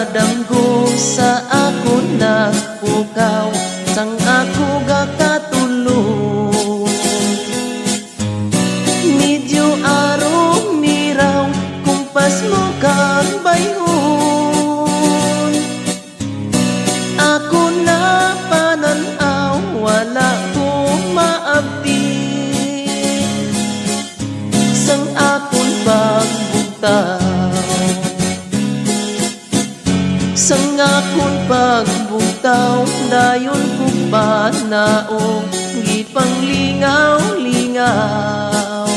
kadamgo sa ako nagpukaw sang ako gakatulog. Medyo araw miraw kumpas mo kang bayhon. Ako na pananaw wala ko maabdi sang akon pagbutaw. Sang akon pagbutaw dayon ko panaog gipanglingaw-lingaw.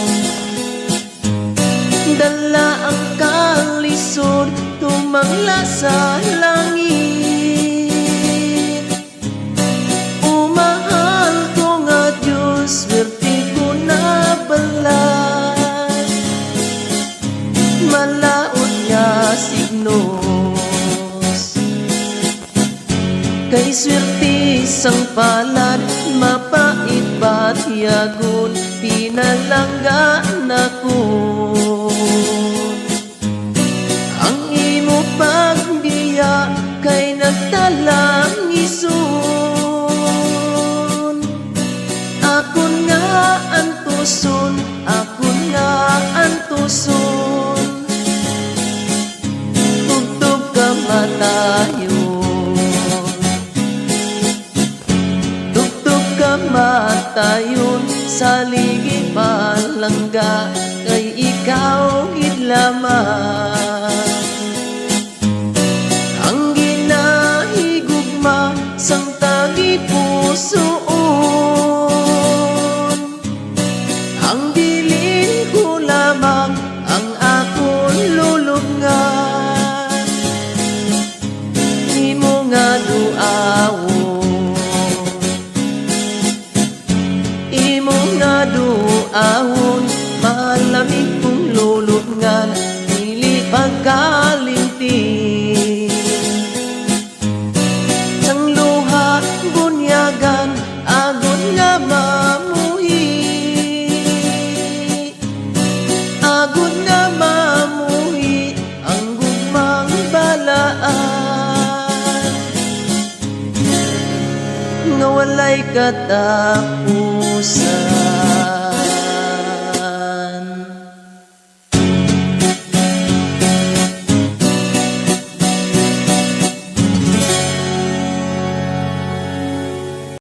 Dala ang kalisod tumangla sa langit. Umahal ko nga Diyos swerte ko na balay. Malaod nga signos kay swerte sang palad mapait ba't yagon pinalanggan ako. Ang imo pagbiya kay nagtalang ison. Akon nga antuson, akon nga antuson. Tugtog ka matayon, matayon sa ligi palangga kay ikaw gid lamang. Ang ginahigugma sang tagi pusoon. Ang bilin ko lamang ang akon lulungan. Imo nga duawon, imo nga duawon, malamig kong lulungan, dili pagkalinting. Sang luha bunyagan, agon nga mamuhi. Agon nga mamuhi, ang gugmang balaan. Nga walay katapusan.